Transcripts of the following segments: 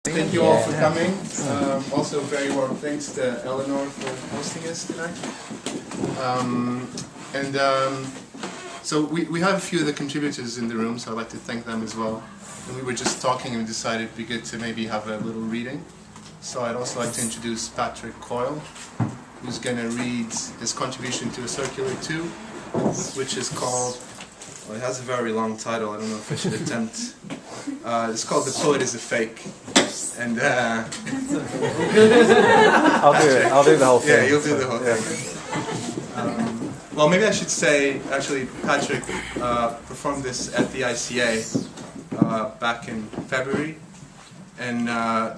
Thank you all for coming. Also, very warm thanks to Eleanor for hosting us tonight. So we have a few of the contributors in the room, so I'd like to thank them as well. And we were just talking and decided it'd be good to maybe have a little reading. So I'd also like to introduce Patrick Coyle, who's going to read his contribution to a circular 2, which is called, well, it has a very long title, I don't know if I should attempt. It's called The Poet is a Fake. And I'll do the whole thing. Yeah, you'll do the whole thing. Well, maybe I should say, actually, Patrick performed this at the ICA back in February. And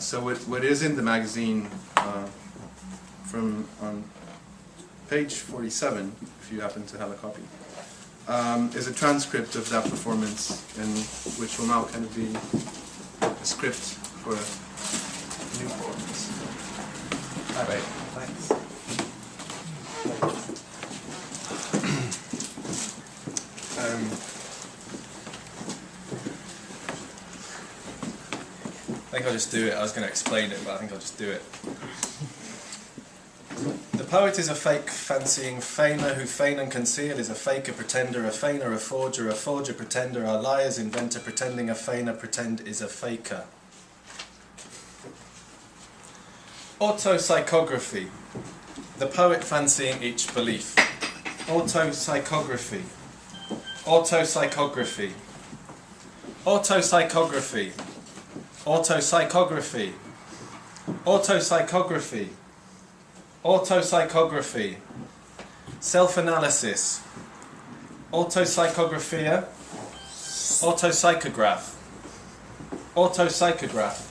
so what is in the magazine from on page 47, if you happen to have a copy, is a transcript of that performance, and which will now kind of be a script for new performance. All right, thanks. I think I'll just do it. I was going to explain it, but I think I'll just do it. The poet is a fake fancying feigner who feign and conceal, is a faker pretender, a feigner, a forger pretender, are liars, inventor pretending, a feigner pretend is a faker. Autopsicography. The poet fancying each belief. Autopsicography. Autopsicography. Autopsicography. Autopsicography. Autopsicography. Autopsicography. Self-analysis. Autopsychographia. Autopsychograph. Autopsychograph.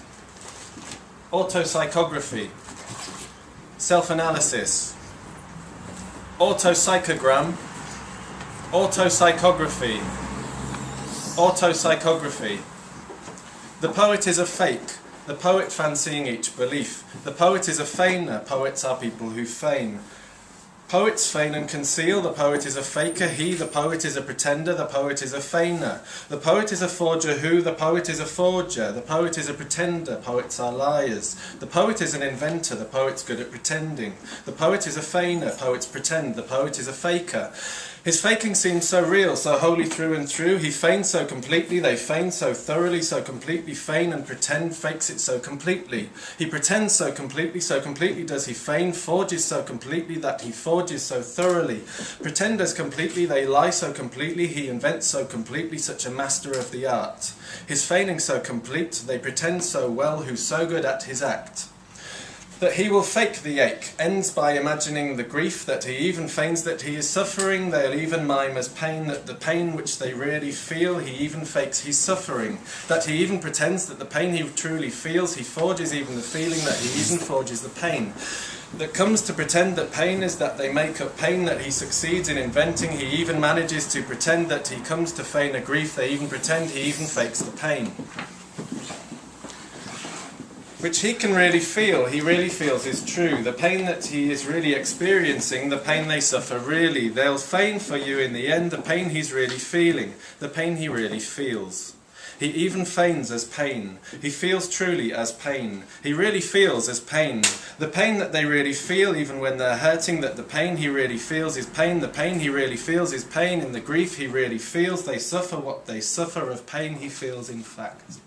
Autopsychography. Self-analysis. Autopsychogram. Autopsychography. Autopsychography. The poet is a fake. The poet fancying each belief. The poet is a feigner. Poets are people who feign. Poets feign and conceal. The poet is a faker. He, the poet, is a pretender. The poet is a feigner. The poet is a forger. Who, the poet, is a forger. The poet is a pretender. Poets are liars. The poet is an inventor. The poet's good at pretending. The poet is a feigner. Poets pretend. The poet is a faker. His faking seems so real, so wholly through and through. He feigns so completely, they feign so thoroughly, so completely feign and pretend, fakes it so completely. He pretends so completely does he feign, forges so completely that he forges so thoroughly. Pretenders completely, they lie so completely, he invents so completely, such a master of the art. His feigning so complete, they pretend so well, who's so good at his act. That he will fake the ache, ends by imagining the grief, that he even feigns that he is suffering, they'll even mime as pain, that the pain which they really feel, he even fakes he's suffering, that he even pretends that the pain he truly feels, he forges even the feeling, that he even forges the pain. That comes to pretend that pain is that they make up pain, that he succeeds in inventing, he even manages to pretend that he comes to feign a grief, they even pretend he even fakes the pain. Which he can really feel, he really feels is true. The pain that he is really experiencing, the pain they suffer really. They'll feign for you in the end the pain he's really feeling, the pain he really feels. He even feigns as pain. He feels truly as pain. He really feels as pain. The pain that they really feel even when they're hurting, that the pain he really feels is pain. The pain he really feels is pain. In the grief he really feels, they suffer what they suffer of pain he feels in fact.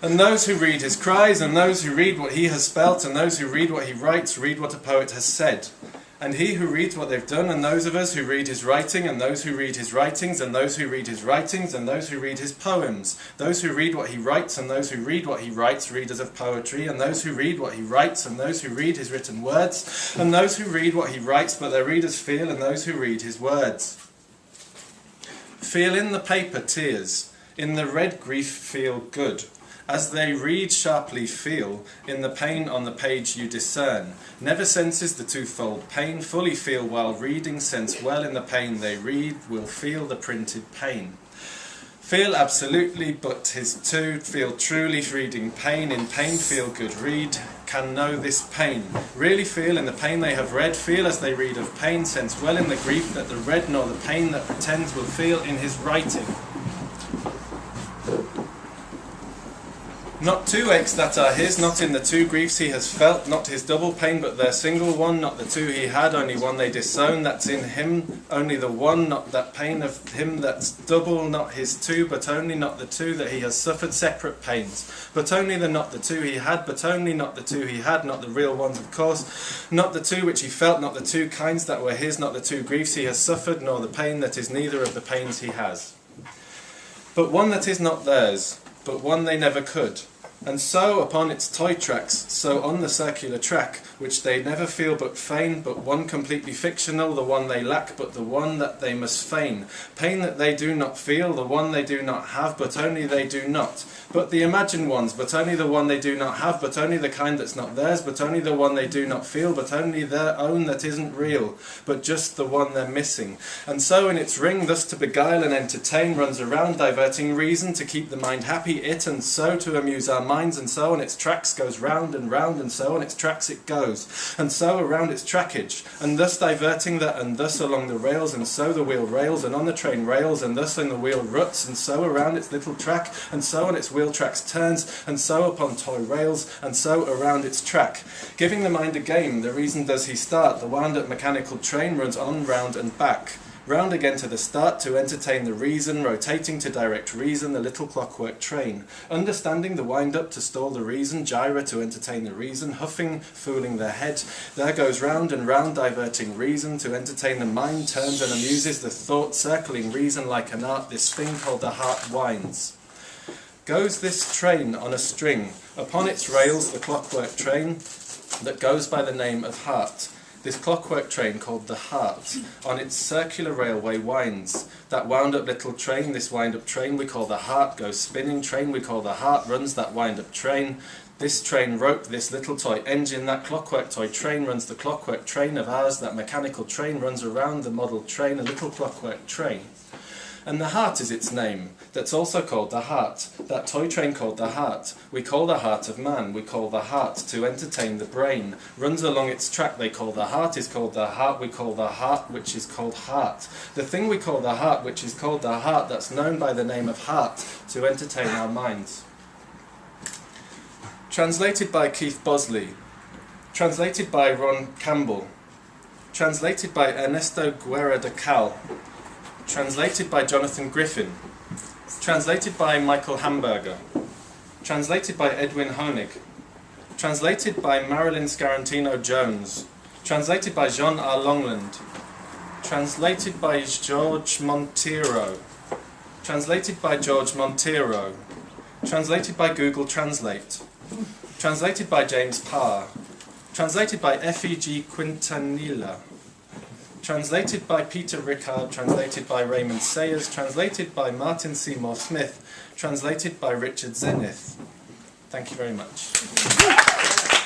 And those who read his cries, and those who read what he has spelt, and those who read what he writes, read what a poet has said. And he who reads what they've done, and those of us who read his writing, and those who read his writings, and those who read his writings, and those who read his poems. Those who read what he writes, and those who read what he writes, readers of poetry, and those who read what he writes, and those who read his written words, and those who read what he writes, but their readers feel, and those who read his words. Feel in the paper tears, in the red grief feel good. As they read sharply feel, in the pain on the page you discern. Never senses the twofold pain, fully feel while reading, sense well in the pain they read, will feel the printed pain. Feel absolutely but his two, feel truly reading pain, in pain feel good read, can know this pain. Really feel in the pain they have read, feel as they read of pain, sense well in the grief that the read nor the pain that pretends will feel in his writing. Not two aches that are his, not in the two griefs he has felt, not his double pain but their single one, not the two he had, only one they disown, that's in him, only the one, not that pain of him that's double, not his two, but only not the two that he has suffered, separate pains, but only the not the two he had, but only not the two he had, not the real ones of course, not the two which he felt, not the two kinds that were his, not the two griefs he has suffered, nor the pain that is neither of the pains he has. But one that is not theirs, but one they never could. And so upon its toy tracks, so on the circular track, which they never feel but feign, but one completely fictional, the one they lack, but the one that they must feign. Pain that they do not feel, the one they do not have, but only they do not. But the imagined ones, but only the one they do not have, but only the kind that's not theirs, but only the one they do not feel, but only their own that isn't real, but just the one they're missing. And so in its ring, thus to beguile and entertain, runs around diverting reason, to keep the mind happy, it and so to amuse our minds, and so on its tracks goes round, and so on its tracks it goes, and so around its trackage, and thus diverting that, and thus along the rails, and so the wheel rails, and on the train rails, and thus in the wheel ruts, and so around its little track, and so on its wheel tracks turns, and so upon toy rails, and so around its track. Giving the mind a game, the reason does he start, the wound-up mechanical train runs on, round and back. Round again to the start to entertain the reason, rotating to direct reason, the little clockwork train. Understanding the wind-up to stall the reason, gyra to entertain the reason, huffing, fooling the head. There goes round and round, diverting reason, to entertain the mind, turns and amuses the thought, circling reason like an art, this thing called the heart winds. Goes this train on a string, upon its rails the clockwork train that goes by the name of heart. This clockwork train called the heart, on its circular railway winds. That wound-up little train, this wind-up train we call the heart, goes spinning, train we call the heart, runs that wind-up train. This train rope, this little toy engine, that clockwork toy train runs the clockwork train of ours, that mechanical train runs around the model train, a little clockwork train. And the heart is its name, that's also called the heart, that toy train called the heart. We call the heart of man, we call the heart to entertain the brain. Runs along its track, they call the heart, is called the heart, we call the heart, which is called heart. The thing we call the heart, which is called the heart, that's known by the name of heart, to entertain our minds. Translated by Keith Bosley. Translated by Ron Campbell. Translated by Ernesto Guerra de Cal. Translated by Jonathan Griffin. Translated by Michael Hamburger. Translated by Edwin Honig. Translated by Marilyn Scarantino Jones. Translated by Jean R. Longland. Translated by George Monteiro. Translated by George Monteiro. Translated by Google Translate. Translated by James Parr. Translated by F.E.G. Quintanilla. Translated by Peter Rickard, translated by Raymond Sayers, translated by Martin Seymour Smith, translated by Richard Zenith. Thank you very much.